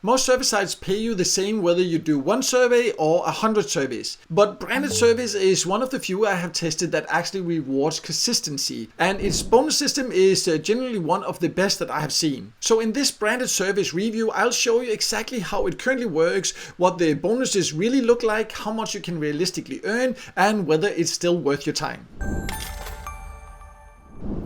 Most service sites pay you the same whether you do 1 survey or 100 surveys. But branded surveys is one of the few I have tested that actually rewards consistency. And its bonus system is generally one of the best that I have seen. So in this branded surveys review, I'll show you exactly how it currently works, what the bonuses really look like, how much you can realistically earn, and whether it's still worth your time.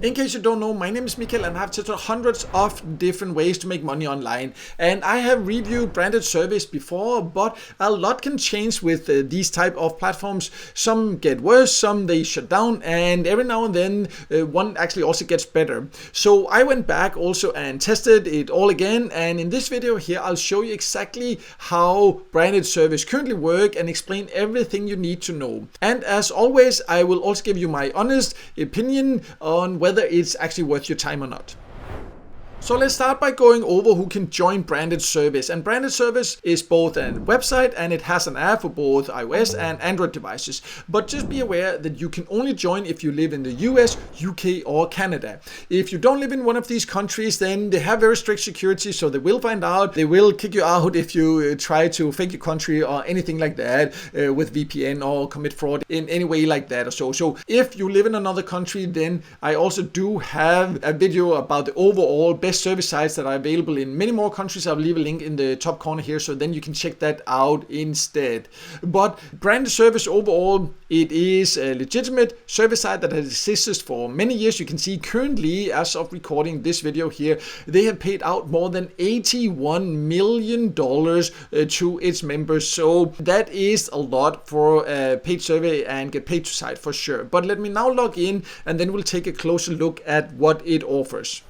In case you don't know, my name is Mikael and I have tested hundreds of different ways to make money online. And I have reviewed branded surveys before, but a lot can change with these type of platforms. Some get worse, some they shut down, and every now and then one actually also gets better. So I went back also and tested it all again, and in this video here I'll show you exactly how branded surveys currently work and explain everything you need to know. And as always, I will also give you my honest opinion on whether it's actually worth your time or not. So let's start by going over who can join branded surveys. And branded surveys is both a website and it has an app for both iOS and Android devices. But just be aware that you can only join if you live in the US, UK or Canada. If you don't live in one of these countries, then they have very strict security, so they will find out. They will kick you out if you try to fake your country or anything like that with VPN or commit fraud in any way like that or so. So if you live in another country, then I also do have a video about the overall best service sites that are available in many more countries. I'll leave a link in the top corner here, so then you can check that out instead. But branded service overall, it is a legitimate service site that has existed for many years. You can see currently, as of recording this video here, they have paid out more than $81 million to its members. So that is a lot for a paid survey and get paid to site for sure. But let me now log in and then we'll take a closer look at what it offers.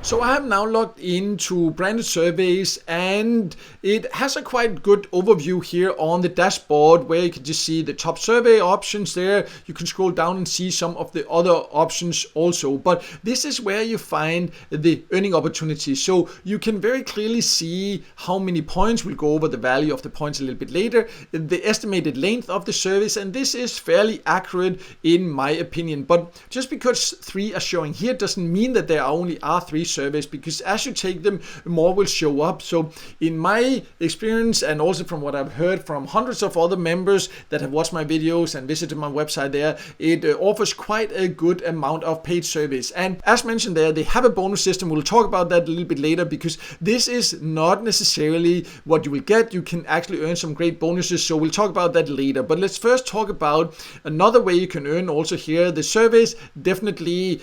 So I have now logged into branded surveys and it has a quite good overview here on the dashboard where you can just see the top survey options there. You can scroll down and see some of the other options also, but this is where you find the earning opportunities. So you can very clearly see how many points. We'll go over the value of the points a little bit later, the estimated length of the service, and this is fairly accurate in my opinion. But just because 3 are showing here doesn't mean that there only are 3 surveys, because as you take them, more will show up. So in my experience, and also from what I've heard from hundreds of other members that have watched my videos and visited my website there, it offers quite a good amount of paid surveys. And as mentioned there, they have a bonus system. We'll talk about that a little bit later, because this is not necessarily what you will get. You can actually earn some great bonuses, so we'll talk about that later. But let's first talk about another way you can earn also here. The surveys, definitely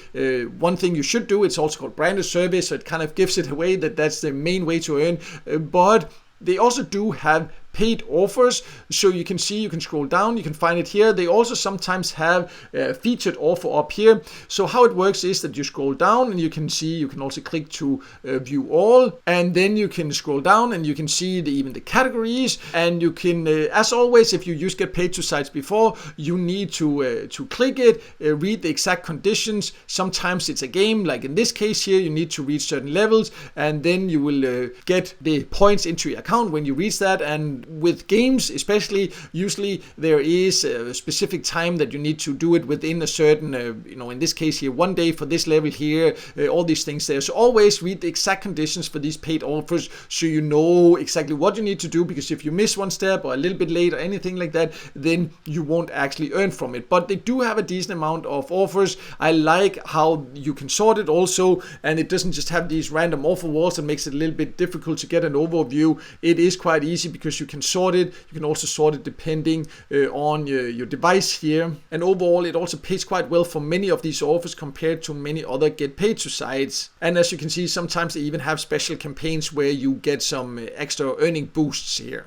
one thing you should do. It's also called branded surveys, so it kind of gives it away that that's the main way to earn. But they also do have paid offers, so you can see, you can scroll down, you can find it here. They also sometimes have a featured offer up here. So how it works is that you scroll down and you can see, you can also click to view all, and then you can scroll down and you can see even the categories, and you can, as always, if you use get paid to sites before, you need to click it, read the exact conditions. Sometimes it's a game, like in this case here, you need to reach certain levels, and then you will get the points into your account when you reach that. And with games especially, usually there is a specific time that you need to do it within a certain, in this case here, 1 day for this level here, all these things there. So always read the exact conditions for these paid offers, so you know exactly what you need to do, because if you miss one step or a little bit late or anything like that, then you won't actually earn from it. But they do have a decent amount of offers. I like how you can sort it also, and it doesn't just have these random offer walls that makes it a little bit difficult to get an overview. It is quite easy because you can sort it. You can also sort it depending on your device here. And overall, it also pays quite well for many of these offers compared to many other get paid to sites. And as you can see, sometimes they even have special campaigns where you get some extra earning boosts here.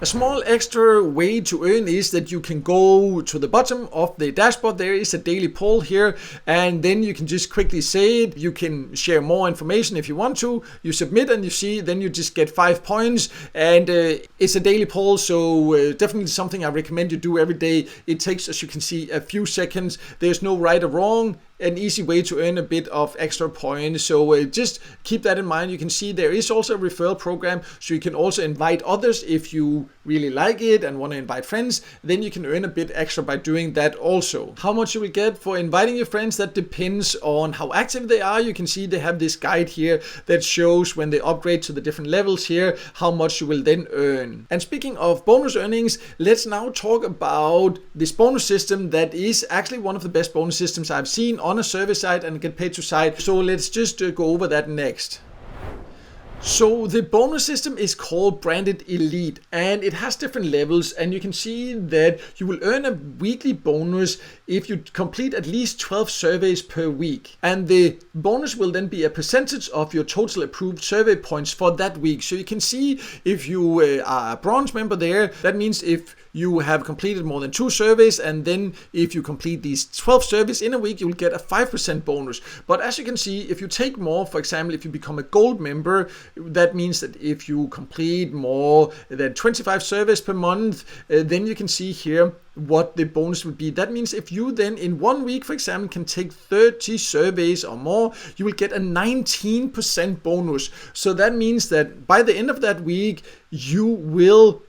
A small extra way to earn is that you can go to the bottom of the dashboard. There is a daily poll here, and then you can just quickly say it. You can share more information if you want to. You submit and you see, then you just get 5 points, and it's a daily poll, so definitely something I recommend you do every day. It takes, as you can see, a few seconds. There's no right or wrong. an easy way to earn a bit of extra points. So just keep that in mind. You can see there is also a referral program, so you can also invite others if you really like it and want to invite friends. Then you can earn a bit extra by doing that also. How much you will get for inviting your friends, that depends on how active they are. You can see they have this guide here that shows when they upgrade to the different levels here, how much you will then earn. And speaking of bonus earnings, let's now talk about this bonus system that is actually one of the best bonus systems I've seen on a service site and get paid to site. So let's just go over that next. So the bonus system is called Branded Elite, and it has different levels, and you can see that you will earn a weekly bonus if you complete at least 12 surveys per week. And the bonus will then be a percentage of your total approved survey points for that week. So you can see if you are a bronze member there, that means if you have completed more than 2 surveys, and then if you complete these 12 surveys in a week, you will get a 5% bonus. But as you can see, if you take more, for example, if you become a gold member, that means that if you complete more than 25 surveys per month, then you can see here what the bonus would be. That means if you then in 1 week, for example, can take 30 surveys or more, you will get a 19% bonus. So that means that by the end of that week, you will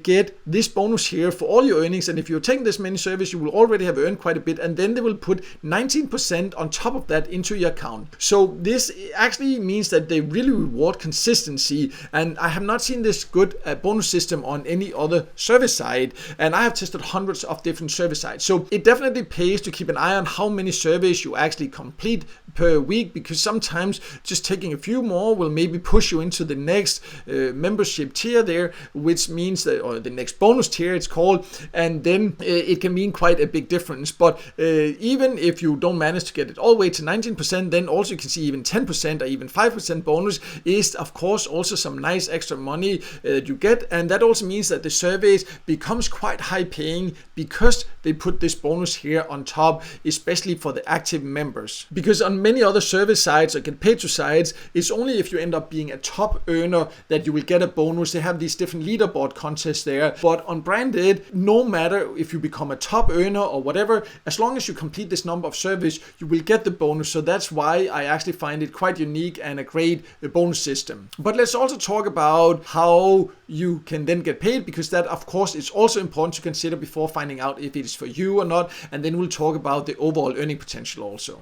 get this bonus here for all your earnings, and if you're taking this many surveys, you will already have earned quite a bit, and then they will put 19% on top of that into your account. So this actually means that they really reward consistency, and I have not seen this good bonus system on any other service site, and I have tested hundreds of different service sites. So it definitely pays to keep an eye on how many surveys you actually complete per week, because sometimes just taking a few more will maybe push you into the next membership tier there, which means or the next bonus tier it's called, and then it can mean quite a big difference. But even if you don't manage to get it all the way to 19%, then also you can see even 10% or even 5% bonus is of course also some nice extra money that you get, and that also means that the surveys becomes quite high paying because they put this bonus here on top, especially for the active members. Because on many other service sites or get paid to sites, it's only if you end up being a top earner that you will get a bonus. They have these different leaderboard contests there, but on Branded, no matter if you become a top earner or whatever, as long as you complete this number of surveys, you will get the bonus. So that's why I actually find it quite unique and a great bonus system. But let's also talk about how you can then get paid, because that of course is also important to consider before finding out if it is for you or not, and then we'll talk about the overall earning potential also.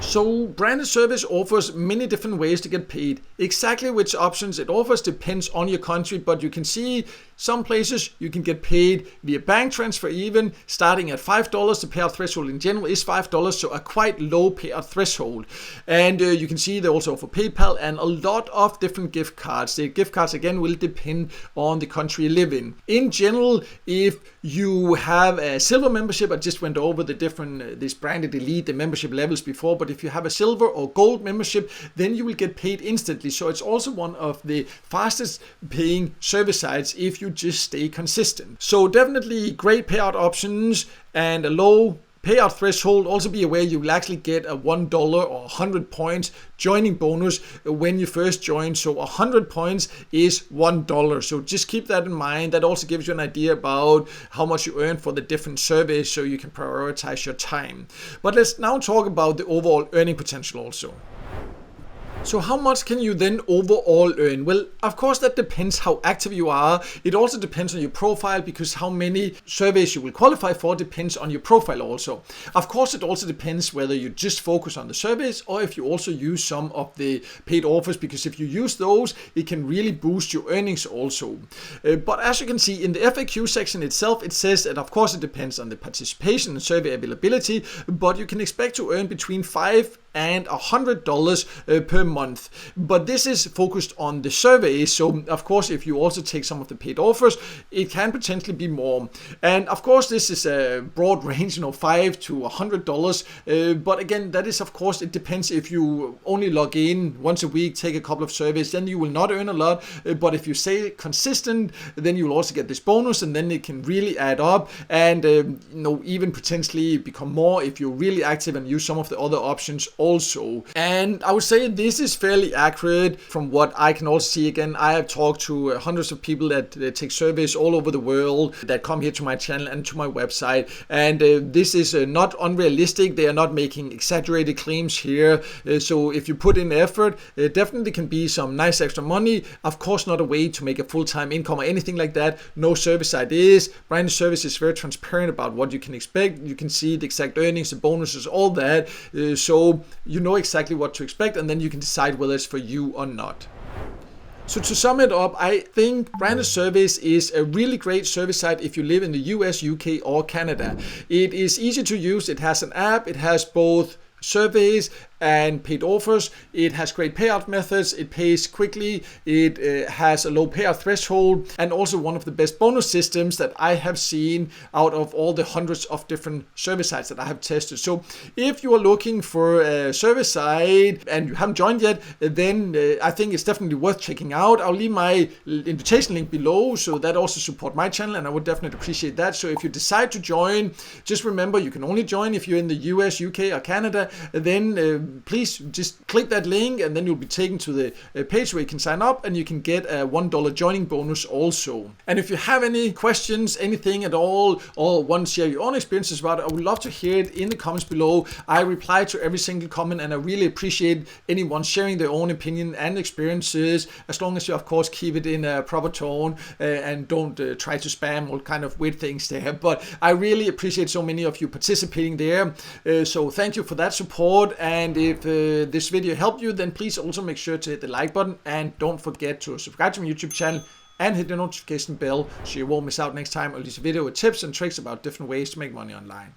So Branded Service offers many different ways to get paid. Exactly which options it offers depends on your country, but you can see some places you can get paid via bank transfer, even starting at $5. The payout threshold in general is $5, so a quite low payout threshold. And you can see they also offer PayPal and a lot of different gift cards. The gift cards again will depend on the country you live in. In general, if you have a silver membership, I just went over the different this Branded Elite, the membership levels before, but if you have a silver or gold membership, then you will get paid instantly. So it's also one of the fastest paying service sites if you just stay consistent. So definitely great payout options and a low payout threshold. Also be aware you will actually get a $1 or 100 points joining bonus when you first join. So 100 points is $1. So just keep that in mind. That also gives you an idea about how much you earn for the different surveys, so you can prioritize your time. But let's now talk about the overall earning potential also. So how much can you then overall earn? Well, of course, that depends how active you are. It also depends on your profile, because how many surveys you will qualify for depends on your profile also. Of course, it also depends whether you just focus on the surveys or if you also use some of the paid offers, because if you use those, it can really boost your earnings also. But as you can see in the FAQ section itself, it says that of course it depends on the participation and survey availability, but you can expect to earn between $5 and $100 per month. But this is focused on the surveys, so of course if you also take some of the paid offers, it can potentially be more. And of course this is a broad range, $5 to $100, but again, that is of course, it depends. If you only log in once a week, take a couple of surveys, then you will not earn a lot, but if you stay consistent, then you will also get this bonus, and then it can really add up, and even potentially become more if you're really active and use some of the other options also. And I would say this is fairly accurate from what I can also see. Again, I have talked to hundreds of people that take surveys all over the world that come here to my channel and to my website, and this is not unrealistic. They are not making exaggerated claims here. So if you put in effort, it definitely can be some nice extra money. Of course, not a way to make a full-time income or anything like that. No service site is. Branded Service is very transparent about what you can expect. You can see the exact earnings, the bonuses, all that. So you know exactly what to expect, and then you can decide whether it's for you or not. So to sum it up, I think Branded Service is a really great service site if you live in the US, UK or Canada. It is easy to use. It has an app. It has both surveys and paid offers. It has great payout methods. It pays quickly. It has a low payout threshold, and also one of the best bonus systems that I have seen out of all the hundreds of different service sites that I have tested. So if you are looking for a service site and you haven't joined yet, then I think it's definitely worth checking out. I'll leave my invitation link below, so that also support my channel, and I would definitely appreciate that. So if you decide to join, just remember you can only join if you're in the US, UK or Canada. Then please just click that link, and then you'll be taken to the page where you can sign up, and you can get a $1 joining bonus also. And if you have any questions, anything at all, or want to share your own experiences about it, I would love to hear it in the comments below. I reply to every single comment, and I really appreciate anyone sharing their own opinion and experiences, as long as you of course keep it in a proper tone and don't try to spam all kind of weird things there. But I really appreciate so many of you participating there, so thank you for that support. And if this video helped you, then please also make sure to hit the like button, and don't forget to subscribe to my YouTube channel and hit the notification bell so you won't miss out next time I release a video with tips and tricks about different ways to make money online.